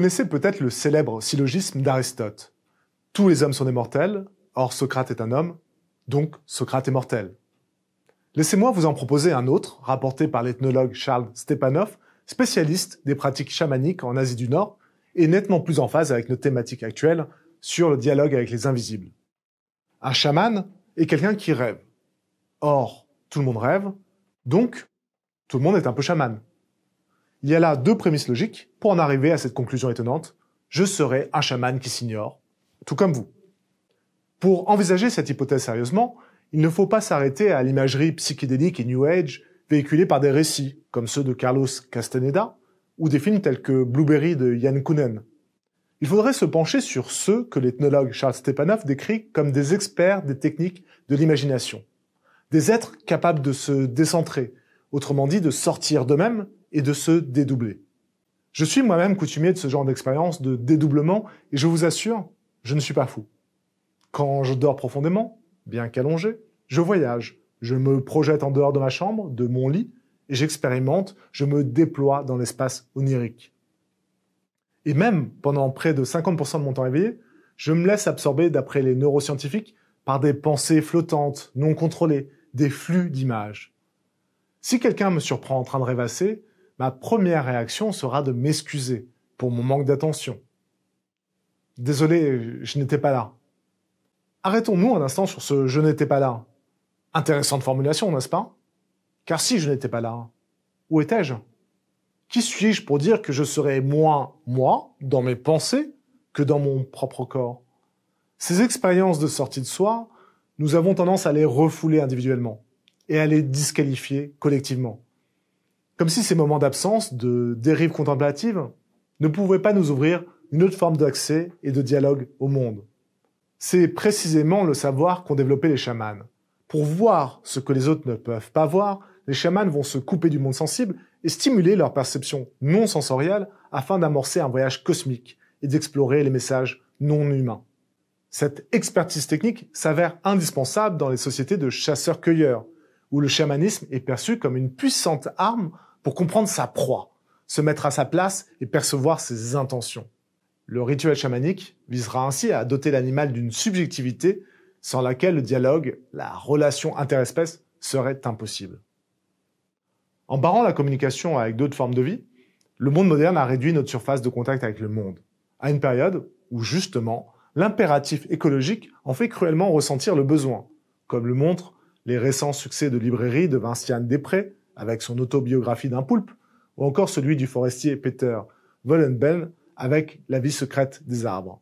connaissez peut-être le célèbre syllogisme d'Aristote. Tous les hommes sont des mortels, or Socrate est un homme, donc Socrate est mortel. Laissez-moi vous en proposer un autre, rapporté par l'ethnologue Charles Stepanov, spécialiste des pratiques chamaniques en Asie du Nord, et nettement plus en phase avec nos thématiques actuelles sur le dialogue avec les invisibles. Un chaman est quelqu'un qui rêve. Or, tout le monde rêve, donc tout le monde est un peu chaman. Il y a là deux prémices logiques pour en arriver à cette conclusion étonnante. Je serai un chaman qui s'ignore, tout comme vous. Pour envisager cette hypothèse sérieusement, il ne faut pas s'arrêter à l'imagerie psychédélique et New Age véhiculée par des récits, comme ceux de Carlos Castaneda, ou des films tels que Blueberry de Yann Kounen. Il faudrait se pencher sur ceux que l'ethnologue Charles Stepanov décrit comme des experts des techniques de l'imagination. Des êtres capables de se décentrer, autrement dit de sortir d'eux-mêmes et de se dédoubler. Je suis moi-même coutumier de ce genre d'expérience de dédoublement et je vous assure, je ne suis pas fou. Quand je dors profondément, bien qu'allongé, je voyage, je me projette en dehors de ma chambre, de mon lit, et j'expérimente, je me déploie dans l'espace onirique. Et même pendant près de 50% de mon temps éveillé, je me laisse absorber, d'après les neuroscientifiques, par des pensées flottantes, non contrôlées, des flux d'images. Si quelqu'un me surprend en train de rêvasser, ma première réaction sera de m'excuser pour mon manque d'attention. Désolé, je n'étais pas là. Arrêtons-nous un instant sur ce « je n'étais pas là ». Intéressante formulation, n'est-ce pas? Car si je n'étais pas là, où étais-je? Qui suis-je pour dire que je serais moins moi, dans mes pensées, que dans mon propre corps? Ces expériences de sortie de soi, nous avons tendance à les refouler individuellement et à les disqualifier collectivement. Comme si ces moments d'absence, de dérive contemplative, ne pouvaient pas nous ouvrir une autre forme d'accès et de dialogue au monde. C'est précisément le savoir qu'ont développé les chamans. Pour voir ce que les autres ne peuvent pas voir, les chamans vont se couper du monde sensible et stimuler leur perception non sensorielle afin d'amorcer un voyage cosmique et d'explorer les messages non humains. Cette expertise technique s'avère indispensable dans les sociétés de chasseurs-cueilleurs, où le chamanisme est perçu comme une puissante arme pour comprendre sa proie, se mettre à sa place et percevoir ses intentions. Le rituel chamanique visera ainsi à doter l'animal d'une subjectivité sans laquelle le dialogue, la relation interespèce, serait impossible. En barrant la communication avec d'autres formes de vie, le monde moderne a réduit notre surface de contact avec le monde, à une période où, justement, l'impératif écologique en fait cruellement ressentir le besoin, comme le montrent les récents succès de librairie de Vinciane Després, avec son autobiographie d'un poulpe, ou encore celui du forestier Peter Wollenben, avec La vie secrète des arbres.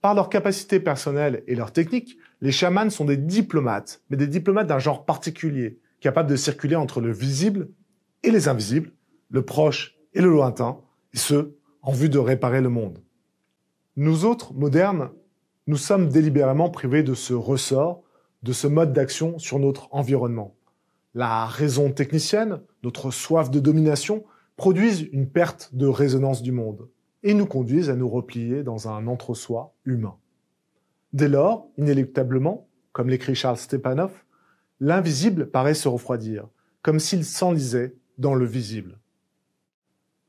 Par leur capacité personnelle et leur technique, les chamans sont des diplomates, mais des diplomates d'un genre particulier, capables de circuler entre le visible et les invisibles, le proche et le lointain, et ce, en vue de réparer le monde. Nous autres, modernes, nous sommes délibérément privés de ce ressort, de ce mode d'action sur notre environnement. La raison technicienne, notre soif de domination, produisent une perte de résonance du monde et nous conduisent à nous replier dans un entre-soi humain. Dès lors, inéluctablement, comme l'écrit Charles Stepanov, l'invisible paraît se refroidir, comme s'il s'enlisait dans le visible.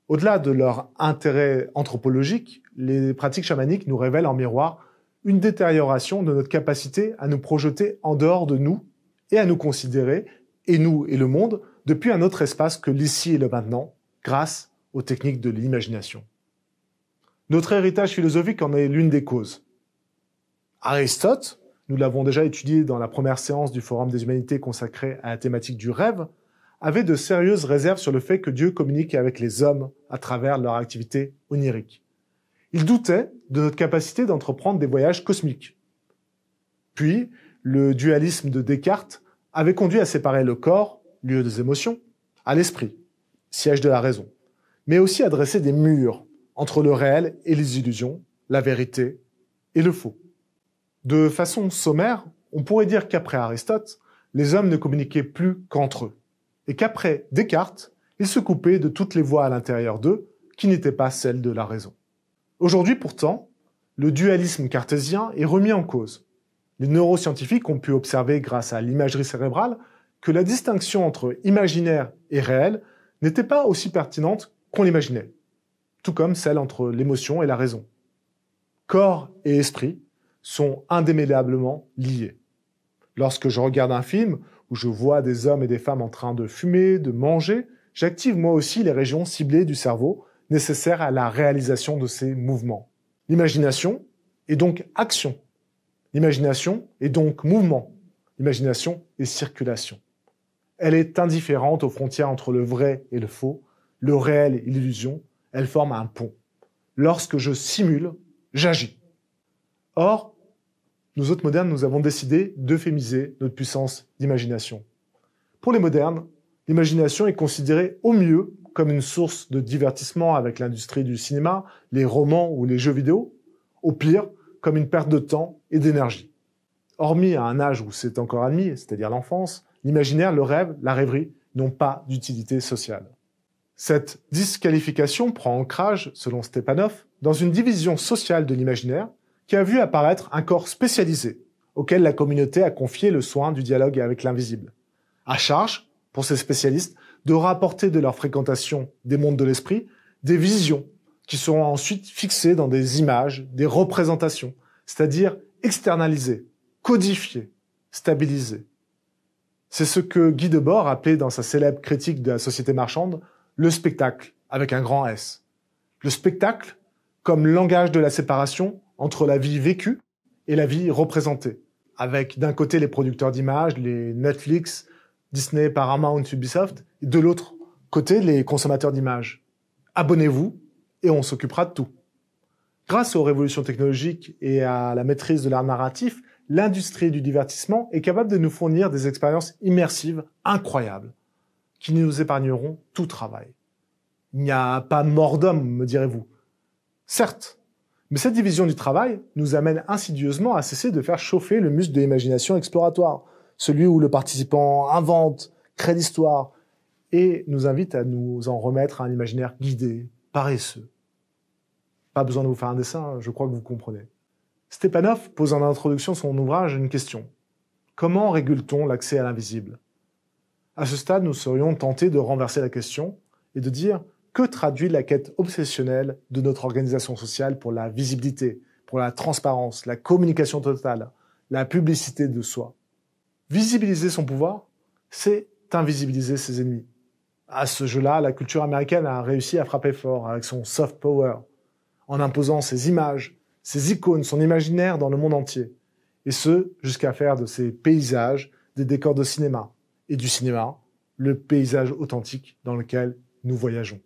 Au-delà de leur intérêt anthropologique, les pratiques chamaniques nous révèlent en miroir une détérioration de notre capacité à nous projeter en dehors de nous et à nous considérer, et nous et le monde, depuis un autre espace que l'ici et le maintenant, grâce aux techniques de l'imagination. Notre héritage philosophique en est l'une des causes. Aristote, nous l'avons déjà étudié dans la première séance du Forum des Humanités consacrée à la thématique du rêve, avait de sérieuses réserves sur le fait que Dieu communique avec les hommes à travers leur activité onirique. Il doutait de notre capacité d'entreprendre des voyages cosmiques. Puis, le dualisme de Descartes avait conduit à séparer le corps, lieu des émotions, à l'esprit, siège de la raison, mais aussi à dresser des murs entre le réel et les illusions, la vérité et le faux. De façon sommaire, on pourrait dire qu'après Aristote, les hommes ne communiquaient plus qu'entre eux, et qu'après Descartes, ils se coupaient de toutes les voies à l'intérieur d'eux qui n'étaient pas celles de la raison. Aujourd'hui pourtant, le dualisme cartésien est remis en cause. Les neuroscientifiques ont pu observer grâce à l'imagerie cérébrale que la distinction entre imaginaire et réel n'était pas aussi pertinente qu'on l'imaginait. tout comme celle entre l'émotion et la raison. Corps et esprit sont indémêlablement liés. Lorsque je regarde un film où je vois des hommes et des femmes en train de fumer, de manger, j'active moi aussi les régions ciblées du cerveau nécessaires à la réalisation de ces mouvements. L'imagination est donc action. L'imagination est donc mouvement. L'imagination est circulation. Elle est indifférente aux frontières entre le vrai et le faux, le réel et l'illusion. Elle forme un pont. Lorsque je simule, j'agis. Or, nous autres modernes, nous avons décidé d'euphémiser notre puissance d'imagination. Pour les modernes, l'imagination est considérée au mieux comme une source de divertissement avec l'industrie du cinéma, les romans ou les jeux vidéo, au pire, comme une perte de temps et d'énergie. Hormis à un âge où c'est encore admis, c'est-à-dire l'enfance, l'imaginaire, le rêve, la rêverie n'ont pas d'utilité sociale. Cette disqualification prend ancrage, selon Stepanov, dans une division sociale de l'imaginaire qui a vu apparaître un corps spécialisé auquel la communauté a confié le soin du dialogue avec l'invisible. À charge, pour ces spécialistes, de rapporter de leur fréquentation des mondes de l'esprit des visions qui seront ensuite fixées dans des images, des représentations, c'est-à-dire externalisées, codifiées, stabilisées. C'est ce que Guy Debord appelait dans sa célèbre critique de la société marchande le spectacle, avec un grand S. Le spectacle comme langage de la séparation entre la vie vécue et la vie représentée, avec d'un côté les producteurs d'images, les Netflix, Disney, Paramount, Ubisoft, et de l'autre côté les consommateurs d'images. Abonnez-vous et on s'occupera de tout. Grâce aux révolutions technologiques et à la maîtrise de l'art narratif, l'industrie du divertissement est capable de nous fournir des expériences immersives incroyables, qui nous épargneront tout travail. Il n'y a pas mort d'homme, me direz-vous. Certes, mais cette division du travail nous amène insidieusement à cesser de faire chauffer le muscle de l'imagination exploratoire, celui où le participant invente, crée l'histoire, et nous invite à nous en remettre à un imaginaire guidé, paresseux. Pas besoin de vous faire un dessin, je crois que vous comprenez. Stepanov pose en introduction de son ouvrage une question. Comment régule-t-on l'accès à l'invisible ? À ce stade, nous serions tentés de renverser la question et de dire que traduit la quête obsessionnelle de notre organisation sociale pour la visibilité, pour la transparence, la communication totale, la publicité de soi. Visibiliser son pouvoir, c'est invisibiliser ses ennemis. À ce jeu-là, la culture américaine a réussi à frapper fort avec son soft power, en imposant ses images, ses icônes, son imaginaire dans le monde entier. Et ce, jusqu'à faire de ces paysages des décors de cinéma, et du cinéma, le paysage authentique dans lequel nous voyageons.